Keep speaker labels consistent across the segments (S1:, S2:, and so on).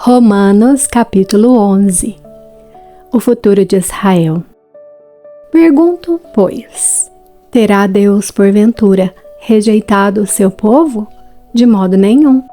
S1: Romanos capítulo 11. O futuro de Israel. Pergunto, pois, terá Deus porventura rejeitado o seu povo? De modo nenhum,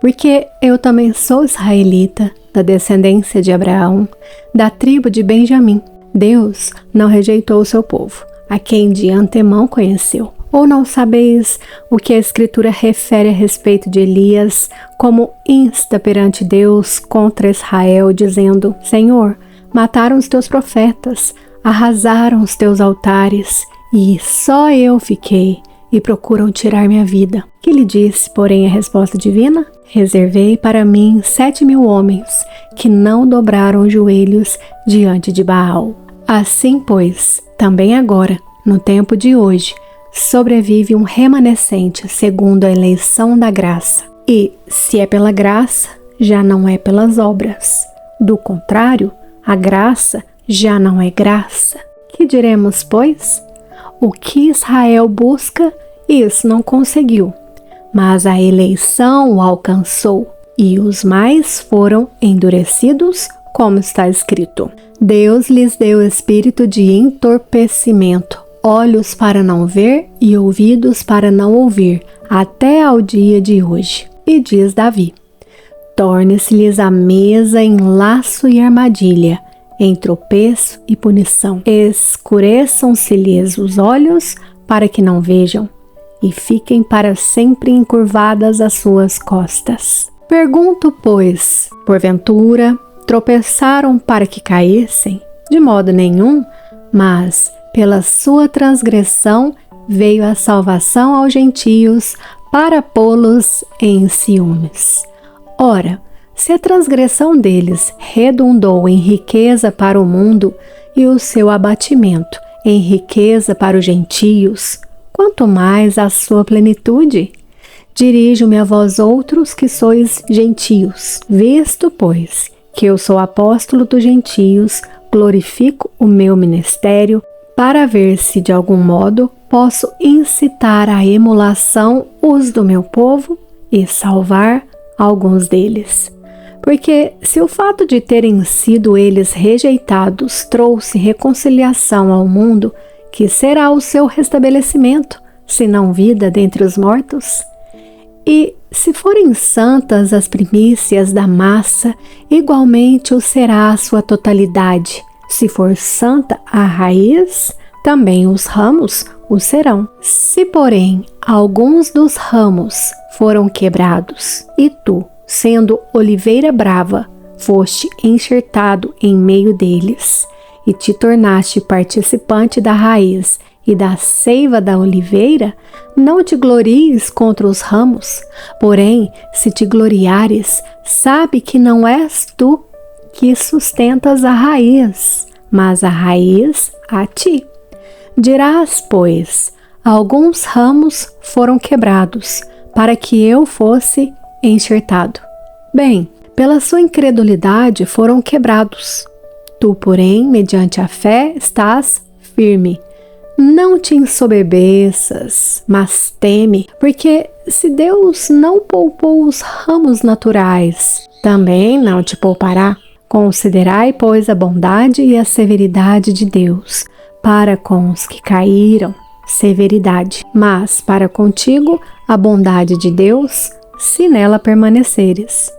S1: porque eu também sou israelita, da descendência de Abraão, da tribo de Benjamim. Deus não rejeitou o seu povo, a quem de antemão conheceu. Ou não sabeis o que a Escritura refere a respeito de Elias, como insta perante Deus contra Israel, dizendo: Senhor, mataram os teus profetas, arrasaram os teus altares, e só eu fiquei, e procuram tirar minha vida. Que lhe disse, porém, a resposta divina? Reservei para mim 7.000 homens, que não dobraram os joelhos diante de Baal. Assim, pois, também agora, no tempo de hoje, sobrevive um remanescente segundo a eleição da graça. E, se é pela graça, já não é pelas obras. Do contrário, a graça já não é graça. Que diremos, pois? O que Israel busca, isso não conseguiu. Mas a eleição o alcançou, e os mais foram endurecidos, como está escrito. Deus lhes deu espírito de entorpecimento, olhos para não ver e ouvidos para não ouvir, até ao dia de hoje. E diz Davi: torne-se-lhes a mesa em laço e armadilha, em tropeço e punição. Escureçam-se-lhes os olhos para que não vejam, e fiquem para sempre encurvadas as suas costas. Pergunto, pois, porventura, tropeçaram para que caíssem? De modo nenhum, mas pela sua transgressão veio a salvação aos gentios para pô-los em ciúmes. Ora, se a transgressão deles redundou em riqueza para o mundo e o seu abatimento em riqueza para os gentios, quanto mais a sua plenitude? Dirijo-me a vós outros que sois gentios, visto, pois, que eu sou apóstolo dos gentios, glorifico o meu ministério, para ver se de algum modo posso incitar à emulação os do meu povo e salvar alguns deles. Porque se o fato de terem sido eles rejeitados trouxe reconciliação ao mundo, que será o seu restabelecimento, se não vida dentre os mortos? E se forem santas as primícias da massa, igualmente o será a sua totalidade. Se for santa a raiz, também os ramos o serão. Se, porém, alguns dos ramos foram quebrados, e tu, sendo oliveira brava, foste enxertado em meio deles, e te tornaste participante da raiz e da seiva da oliveira, não te glories contra os ramos, porém, se te gloriares, sabe que não és tu que sustentas a raiz, mas a raiz a ti. Dirás, pois, alguns ramos foram quebrados, para que eu fosse enxertado. Bem, pela sua incredulidade foram quebrados. Tu, porém, mediante a fé, estás firme. Não te ensoberbeças, mas teme, porque se Deus não poupou os ramos naturais, também não te poupará. Considerai, pois, a bondade e a severidade de Deus, para com os que caíram, severidade, mas para contigo a bondade de Deus, se nela permaneceres.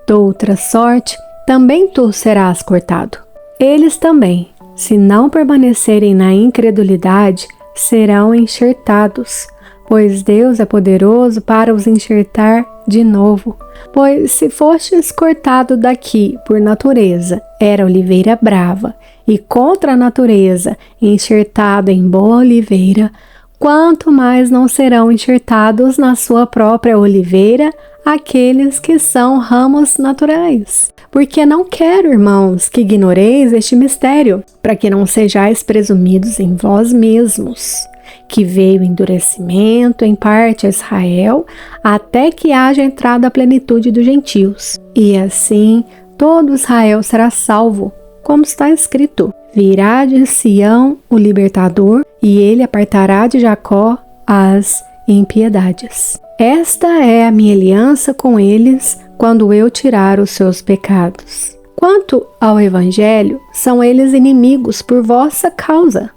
S1: Doutra sorte, também tu serás cortado. Eles também, se não permanecerem na incredulidade, serão enxertados, pois Deus é poderoso para os enxertar de novo. Pois se fostes cortado daqui por natureza, era oliveira brava, e contra a natureza, enxertado em boa oliveira, quanto mais não serão enxertados na sua própria oliveira aqueles que são ramos naturais? Porque não quero, irmãos, que ignoreis este mistério, para que não sejais presumidos em vós mesmos, que veio endurecimento em parte a Israel, até que haja entrado a plenitude dos gentios. E assim todo Israel será salvo, como está escrito: virá de Sião o libertador, e ele apartará de Jacó as impiedades. Esta é a minha aliança com eles quando eu tirar os seus pecados. Quanto ao Evangelho, são eles inimigos por vossa causa.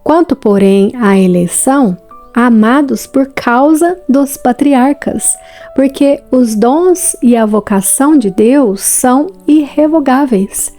S1: Quanto, porém, à eleição, amados por causa dos patriarcas, porque os dons e a vocação de Deus são irrevogáveis.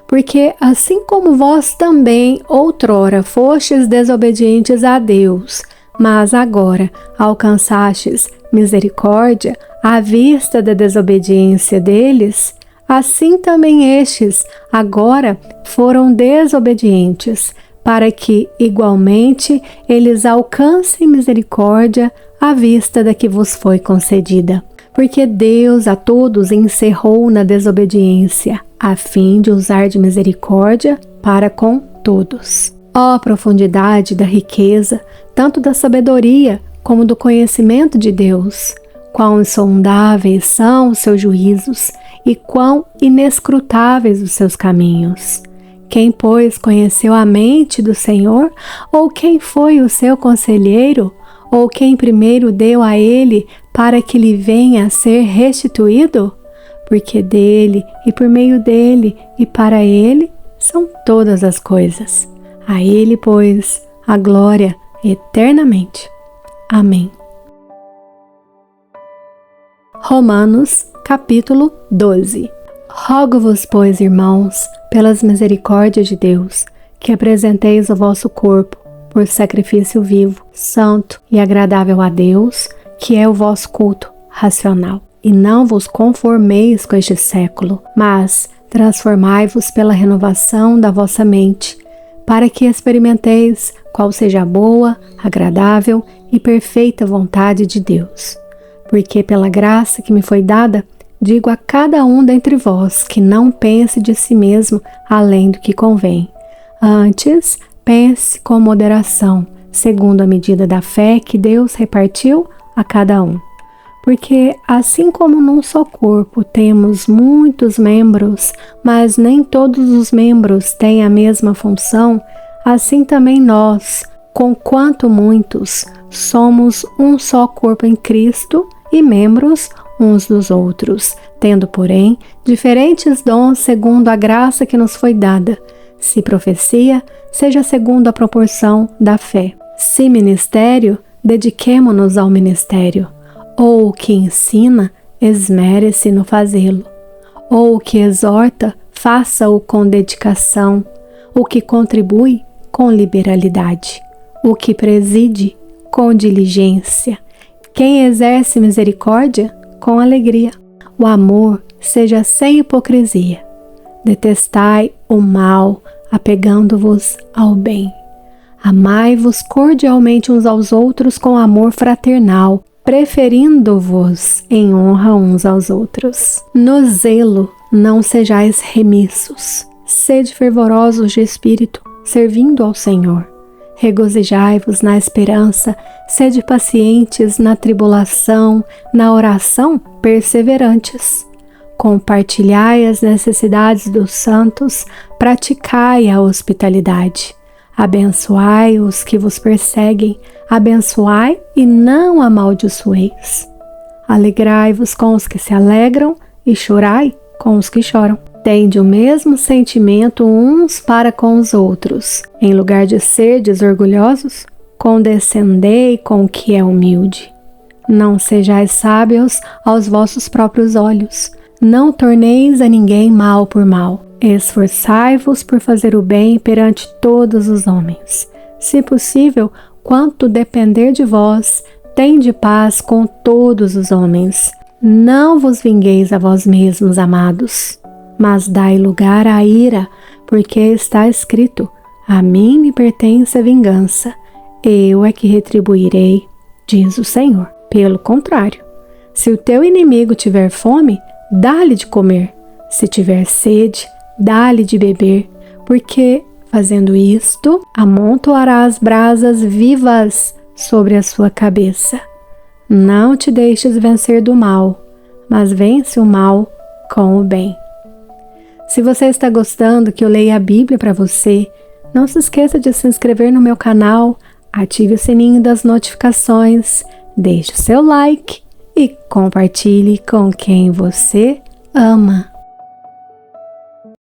S1: Porque assim como vós também outrora fostes desobedientes a Deus, mas agora alcançastes misericórdia à vista da desobediência deles, assim também estes agora foram desobedientes, para que, igualmente, eles alcancem misericórdia à vista da que vos foi concedida. Porque Deus a todos encerrou na desobediência, a fim de usar de misericórdia para com todos. Ó profundidade da riqueza, tanto da sabedoria como do conhecimento de Deus! Quão insondáveis são os seus juízos e quão inescrutáveis os seus caminhos! Quem, pois, conheceu a mente do Senhor? Ou quem foi o seu conselheiro? Ou quem primeiro deu a ele para que lhe venha a ser restituído? Porque dele, e por meio dele, e para ele, são todas as coisas. A ele, pois, a glória eternamente. Amém. Romanos, capítulo 12. Rogo-vos, pois, irmãos, pelas misericórdias de Deus, que apresenteis o vosso corpo por sacrifício vivo, santo e agradável a Deus, que é o vosso culto racional. E não vos conformeis com este século, mas transformai-vos pela renovação da vossa mente, para que experimenteis qual seja a boa, agradável e perfeita vontade de Deus. Porque pela graça que me foi dada, digo a cada um dentre vós que não pense de si mesmo além do que convém. Antes, pense com moderação, segundo a medida da fé que Deus repartiu a cada um. Porque assim como num só corpo temos muitos membros, mas nem todos os membros têm a mesma função, assim também nós, conquanto muitos, somos um só corpo em Cristo e membros uns dos outros, tendo, porém, diferentes dons segundo a graça que nos foi dada. Se profecia, seja segundo a proporção da fé. Se ministério, dediquemo-nos ao ministério. Ou o que ensina, esmere-se no fazê-lo. Ou o que exorta, faça-o com dedicação. O que contribui, com liberalidade. O que preside, com diligência. Quem exerce misericórdia, com alegria. O amor seja sem hipocrisia. Detestai o mal, apegando-vos ao bem. Amai-vos cordialmente uns aos outros com amor fraternal, preferindo-vos em honra uns aos outros. No zelo não sejais remissos. Sede fervorosos de espírito, servindo ao Senhor. Regozijai-vos na esperança, sede pacientes na tribulação, na oração perseverantes. Compartilhai as necessidades dos santos, praticai a hospitalidade. Abençoai os que vos perseguem, abençoai e não amaldiçoeis. Alegrai-vos com os que se alegram e chorai com os que choram. Tende o mesmo sentimento uns para com os outros. Em lugar de serdes orgulhosos, condescendei com o que é humilde. Não sejais sábios aos vossos próprios olhos. Não torneis a ninguém mal por mal. Esforçai-vos por fazer o bem perante todos os homens. Se possível, quanto depender de vós, tende paz com todos os homens. Não vos vingueis a vós mesmos, amados, mas dai lugar à ira, porque está escrito: a mim me pertence a vingança, eu é que retribuirei, diz o Senhor. Pelo contrário, se o teu inimigo tiver fome, dá-lhe de comer, se tiver sede, dá-lhe de beber, porque, fazendo isto, amontoarás brasas vivas sobre a sua cabeça. Não te deixes vencer do mal, mas vence o mal com o bem. Se você está gostando que eu leia a Bíblia para você, não se esqueça de se inscrever no meu canal, ative o sininho das notificações, deixe o seu like e compartilhe com quem você ama.